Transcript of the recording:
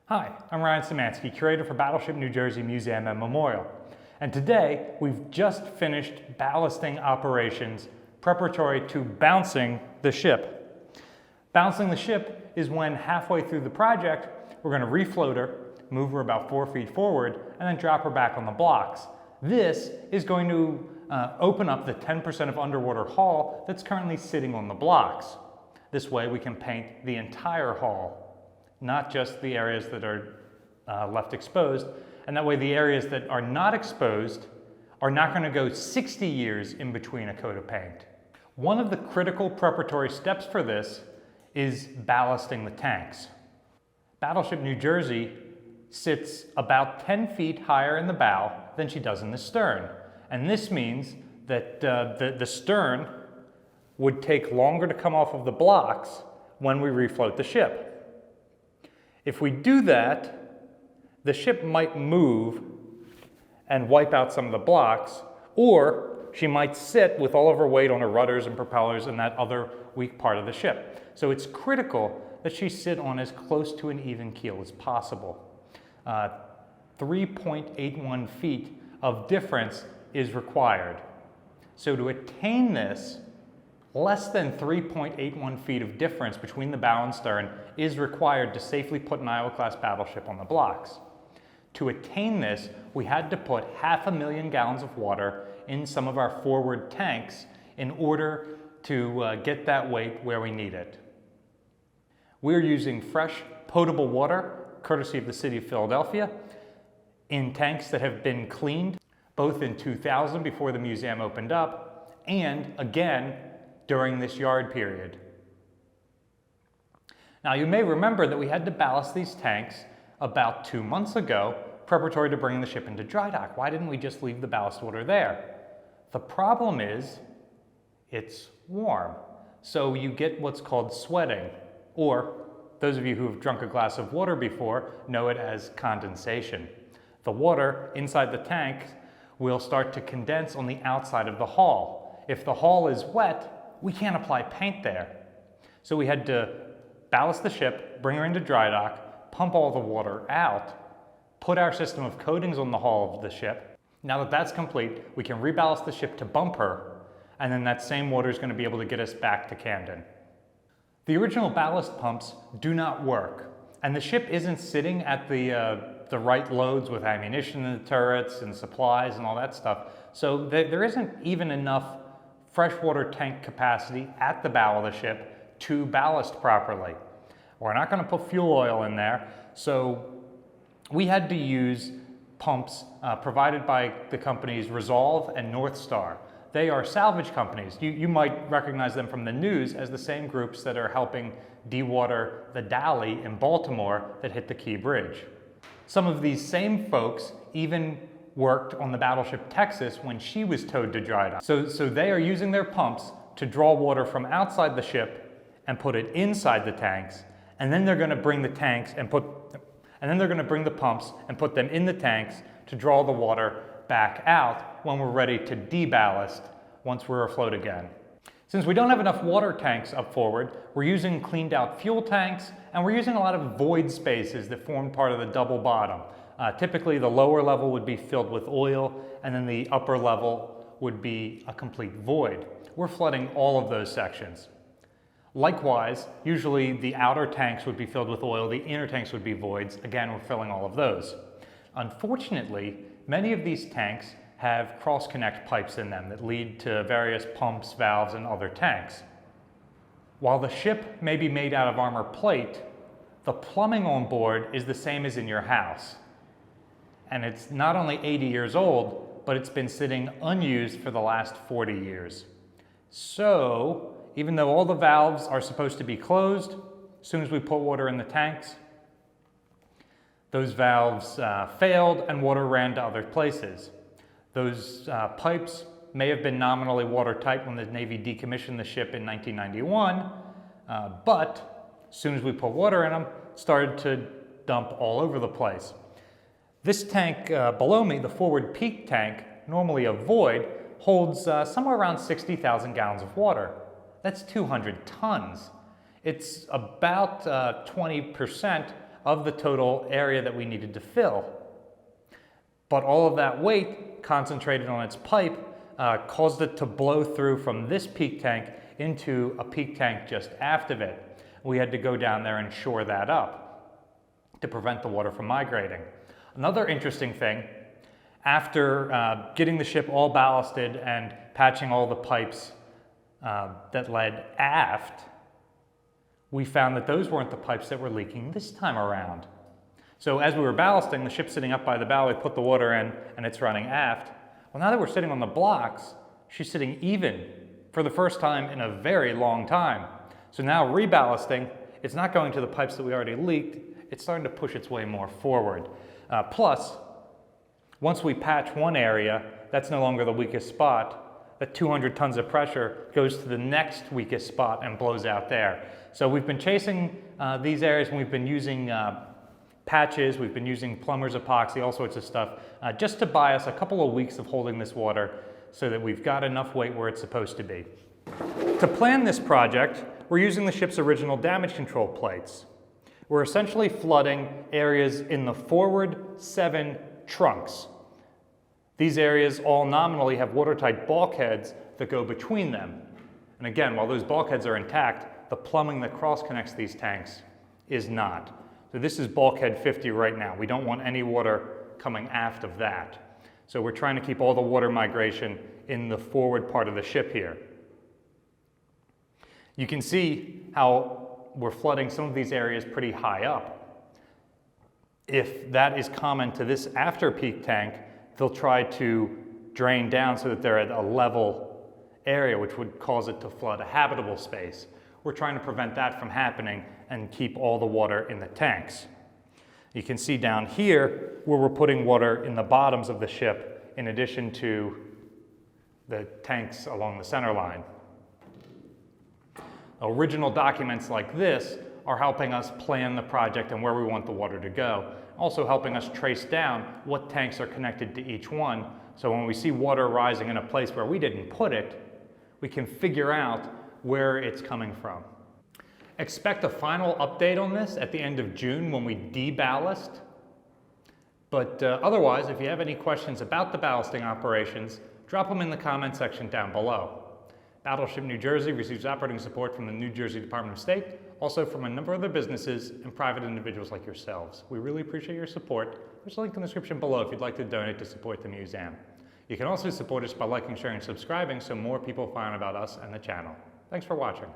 Hi, I'm Ryan Szymanski, curator for Battleship New Jersey Museum and Memorial. And today, we've just finished ballasting operations preparatory to bouncing the ship. Bouncing the ship is when halfway through the project, we're going to refloat her, move her about 4 feet forward, and then drop her back on the blocks. This is going to open up the 10% of underwater hull that's currently sitting on the blocks. This way we can paint the entire hull, not just the areas that are left exposed, and that way the areas that are not exposed are not going to go 60 years in between a coat of paint. One of the critical preparatory steps for this is ballasting the tanks. Battleship New Jersey sits about 10 feet higher in the bow than she does in the stern, and this means that the stern would take longer to come off of the blocks when we refloat the ship. If we do that, the ship might move and wipe out some of the blocks, or she might sit with all of her weight on her rudders and propellers and that other weak part of the ship. So it's critical that she sit on as close to an even keel as possible. 3.81 feet of difference is required. So to attain this, less than 3.81 feet of difference between the bow and stern is required to safely put an Iowa-class battleship on the blocks. To attain this, we had to put 500,000 gallons of water in some of our forward tanks in order to get that weight where we need it. We're using fresh, potable water, courtesy of the City of Philadelphia, in tanks that have been cleaned, both in 2000 before the museum opened up, and again, during this yard period. Now you may remember that we had to ballast these tanks about 2 months ago, preparatory to bringing the ship into dry dock. Why didn't we just leave the ballast water there? The problem is, it's warm. So you get what's called sweating, or those of you who have drunk a glass of water before know it as condensation. The water inside the tank will start to condense on the outside of the hull. If the hull is wet, we can't apply paint there. So we had to ballast the ship, bring her into dry dock, pump all the water out, put our system of coatings on the hull of the ship. Now that that's complete, we can reballast the ship to bump her, and then that same water is going to be able to get us back to Camden. The original ballast pumps do not work, and the ship isn't sitting at the right loads with ammunition in the turrets and supplies and all that stuff. So there isn't even enough freshwater tank capacity at the bow of the ship to ballast properly. We're not going to put fuel oil in there, so we had to use pumps provided by the companies Resolve and North Star. They are salvage companies. You might recognize them from the news as the same groups that are helping dewater the Dally in Baltimore that hit the Key Bridge. Some of these same folks even worked on the battleship Texas when she was towed to dry dock. So they are using their pumps to draw water from outside the ship and put it inside the tanks, and then they're going to bring the tanks and bring the pumps and put them in the tanks to draw the water back out when we're ready to deballast once we're afloat again. Since we don't have enough water tanks up forward, we're using cleaned out fuel tanks, and we're using a lot of void spaces that form part of the double bottom. Typically the lower level would be filled with oil, and then the upper level would be a complete void. We're flooding all of those sections. Likewise, usually the outer tanks would be filled with oil, the inner tanks would be voids. Again, we're filling all of those. Unfortunately, many of these tanks have cross-connect pipes in them that lead to various pumps, valves, and other tanks. While the ship may be made out of armor plate, the plumbing on board is the same as in your house. And it's not only 80 years old, but it's been sitting unused for the last 40 years. So, even though all the valves are supposed to be closed, as soon as we put water in the tanks, those valves failed and water ran to other places. Those pipes may have been nominally watertight when the Navy decommissioned the ship in 1991, but as soon as we put water in them, started to dump all over the place. This tank below me, the forward peak tank, normally a void, holds somewhere around 60,000 gallons of water. That's 200 tons. It's about 20% of the total area that we needed to fill. But all of that weight concentrated on its pipe caused it to blow through from this peak tank into a peak tank just aft of it. We had to go down there and shore that up to prevent the water from migrating. Another interesting thing, after getting the ship all ballasted and patching all the pipes that led aft, we found that those weren't the pipes that were leaking this time around. So as we were ballasting, the ship's sitting up by the bow, we put the water in and it's running aft. Well, now that we're sitting on the blocks, she's sitting even for the first time in a very long time. So now reballasting, it's not going to the pipes that we already leaked, it's starting to push its way more forward. Plus, once we patch one area, that's no longer the weakest spot. That 200 tons of pressure goes to the next weakest spot and blows out there. So we've been chasing these areas and we've been using patches, we've been using plumber's epoxy, all sorts of stuff, just to buy us a couple of weeks of holding this water so that we've got enough weight where it's supposed to be. To plan this project, we're using the ship's original damage control plates. We're essentially flooding areas in the forward 7 trunks. These areas all nominally have watertight bulkheads that go between them. And again, while those bulkheads are intact, the plumbing that cross-connects these tanks is not. So this is bulkhead 50 right now. We don't want any water coming aft of that. So we're trying to keep all the water migration in the forward part of the ship here. You can see how we're flooding some of these areas pretty high up. If that is common to this after peak tank, they'll try to drain down so that they're at a level area, which would cause it to flood a habitable space. We're trying to prevent that from happening and keep all the water in the tanks. You can see down here where we're putting water in the bottoms of the ship in addition to the tanks along the center line. Original documents like this are helping us plan the project and where we want the water to go. Also helping us trace down what tanks are connected to each one, so when we see water rising in a place where we didn't put it, we can figure out where it's coming from. Expect a final update on this at the end of June when we deballast. But otherwise, if you have any questions about the ballasting operations, drop them in the comment section down below. Battleship New Jersey receives operating support from the New Jersey Department of State, also from a number of other businesses and private individuals like yourselves. We really appreciate your support. There's a link in the description below if you'd like to donate to support the museum. You can also support us by liking, sharing, and subscribing so more people find out about us and the channel. Thanks for watching.